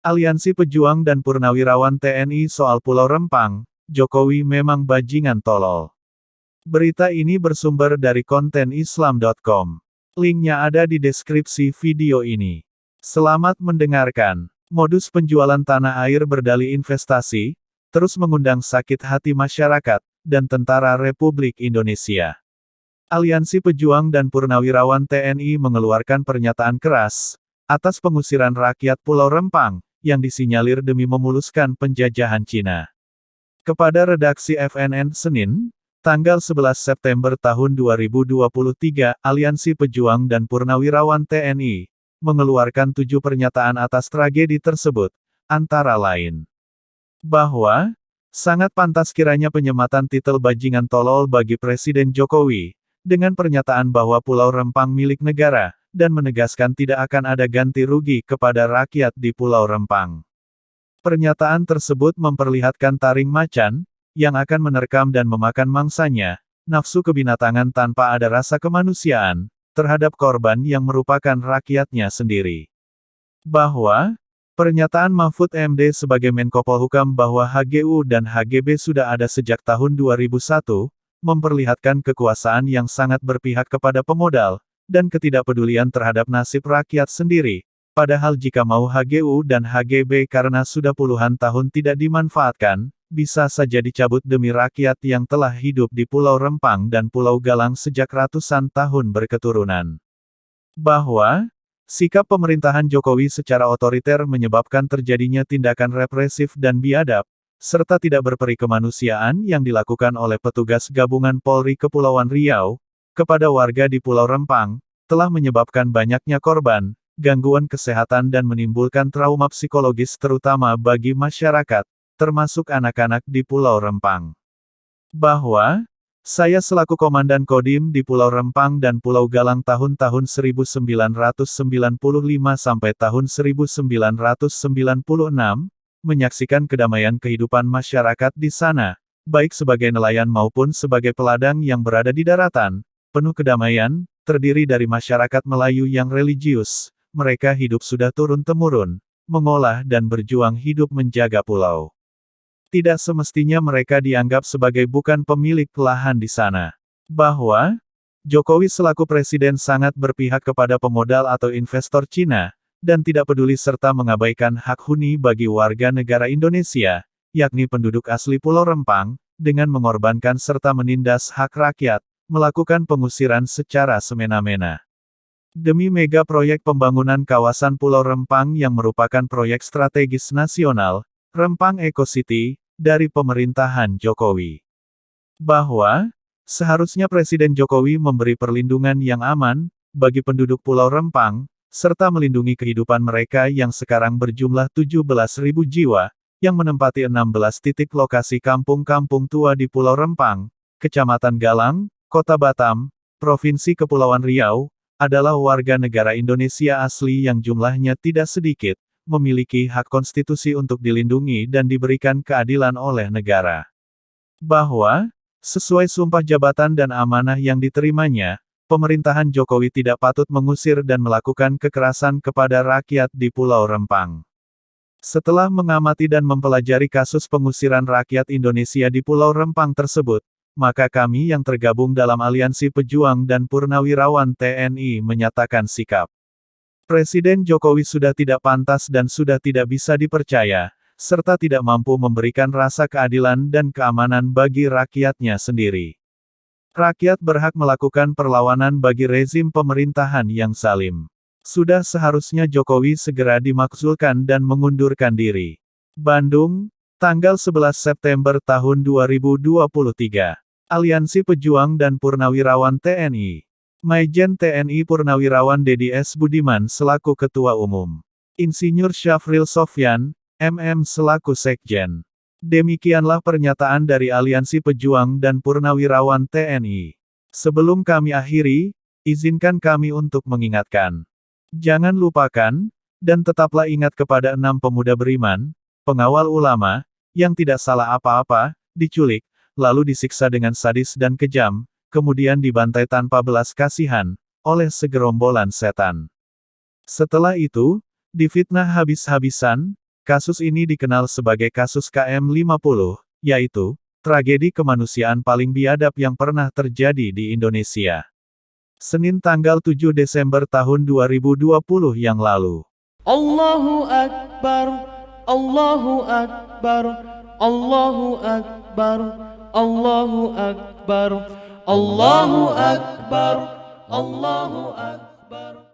Aliansi Pejuang dan Purnawirawan TNI soal Pulau Rempang, Jokowi memang bajingan tolol. Berita ini bersumber dari konten Islam.com. Linknya ada di deskripsi video ini. Selamat mendengarkan. Modus penjualan tanah air berdalih investasi, terus mengundang sakit hati masyarakat, dan Tentara Republik Indonesia. Aliansi Pejuang dan Purnawirawan TNI mengeluarkan pernyataan keras, atas pengusiran rakyat Pulau Rempang, yang disinyalir demi memuluskan penjajahan Cina. Kepada redaksi FNN Senin, tanggal 11 September tahun 2023, Aliansi Pejuang dan Purnawirawan TNI, mengeluarkan 7 pernyataan atas tragedi tersebut, antara lain. Bahwa, sangat pantas kiranya penyematan titel bajingan tolol bagi Presiden Jokowi, dengan pernyataan bahwa Pulau Rempang milik negara, dan menegaskan tidak akan ada ganti rugi kepada rakyat di Pulau Rempang. Pernyataan tersebut memperlihatkan taring macan, yang akan menerkam dan memakan mangsanya, nafsu kebinatangan tanpa ada rasa kemanusiaan, terhadap korban yang merupakan rakyatnya sendiri. Bahwa, pernyataan Mahfud MD sebagai Menko Polhukam bahwa HGU dan HGB sudah ada sejak tahun 2001, memperlihatkan kekuasaan yang sangat berpihak kepada pemodal, dan ketidakpedulian terhadap nasib rakyat sendiri. Padahal jika mau HGU dan HGB karena sudah puluhan tahun tidak dimanfaatkan, bisa saja dicabut demi rakyat yang telah hidup di Pulau Rempang dan Pulau Galang sejak ratusan tahun berketurunan. Bahwa, sikap pemerintahan Jokowi secara otoriter menyebabkan terjadinya tindakan represif dan biadab, serta tidak berperi kemanusiaan yang dilakukan oleh petugas gabungan Polri Kepulauan Riau, kepada warga di Pulau Rempang, telah menyebabkan banyaknya korban, gangguan kesehatan dan menimbulkan trauma psikologis terutama bagi masyarakat, termasuk anak-anak di Pulau Rempang. Bahwa, saya selaku Komandan Kodim di Pulau Rempang dan Pulau Galang tahun-tahun 1995 sampai tahun 1996, menyaksikan kedamaian kehidupan masyarakat di sana, baik sebagai nelayan maupun sebagai peladang yang berada di daratan, penuh kedamaian, terdiri dari masyarakat Melayu yang religius, mereka hidup sudah turun-temurun, mengolah dan berjuang hidup menjaga pulau. Tidak semestinya mereka dianggap sebagai bukan pemilik lahan di sana. Bahwa, Jokowi selaku presiden sangat berpihak kepada pemodal atau investor Cina, dan tidak peduli serta mengabaikan hak huni bagi warga negara Indonesia, yakni penduduk asli Pulau Rempang, dengan mengorbankan serta menindas hak rakyat, melakukan pengusiran secara semena-mena. Demi mega proyek pembangunan kawasan Pulau Rempang yang merupakan proyek strategis nasional, Rempang Eco City, dari pemerintahan Jokowi. Bahwa, seharusnya Presiden Jokowi memberi perlindungan yang aman, bagi penduduk Pulau Rempang, serta melindungi kehidupan mereka yang sekarang berjumlah 17.000 jiwa, yang menempati 16 titik lokasi kampung-kampung tua di Pulau Rempang, Kecamatan Galang, Kota Batam, Provinsi Kepulauan Riau, adalah warga negara Indonesia asli yang jumlahnya tidak sedikit, memiliki hak konstitusi untuk dilindungi dan diberikan keadilan oleh negara. Bahwa, sesuai sumpah jabatan dan amanah yang diterimanya, pemerintahan Jokowi tidak patut mengusir dan melakukan kekerasan kepada rakyat di Pulau Rempang. Setelah mengamati dan mempelajari kasus pengusiran rakyat Indonesia di Pulau Rempang tersebut, maka kami yang tergabung dalam Aliansi Pejuang dan Purnawirawan TNI menyatakan sikap. Presiden Jokowi sudah tidak pantas dan sudah tidak bisa dipercaya, serta tidak mampu memberikan rasa keadilan dan keamanan bagi rakyatnya sendiri. Rakyat berhak melakukan perlawanan bagi rezim pemerintahan yang zalim. Sudah seharusnya Jokowi segera dimakzulkan dan mengundurkan diri. Bandung, tanggal 11 September tahun 2023. Aliansi Pejuang dan Purnawirawan TNI. Majen TNI Purnawirawan Dedi S. Budiman selaku Ketua Umum. Insinyur Syafril Sofyan, MM selaku Sekjen. Demikianlah pernyataan dari Aliansi Pejuang dan Purnawirawan TNI. Sebelum kami akhiri, izinkan kami untuk mengingatkan. Jangan lupakan, dan tetaplah ingat kepada 6 pemuda beriman, pengawal ulama, yang tidak salah apa-apa, diculik, lalu disiksa dengan sadis dan kejam, kemudian dibantai tanpa belas kasihan, oleh segerombolan setan. Setelah itu, difitnah habis-habisan, Kasus ini dikenal sebagai kasus KM50, yaitu tragedi kemanusiaan paling biadab yang pernah terjadi di Indonesia. Senin tanggal 7 Desember tahun 2020 yang lalu. Allahu Akbar, Allahu Akbar, Allahu Akbar, Allahu Akbar, Allahu Akbar, Allahu Akbar.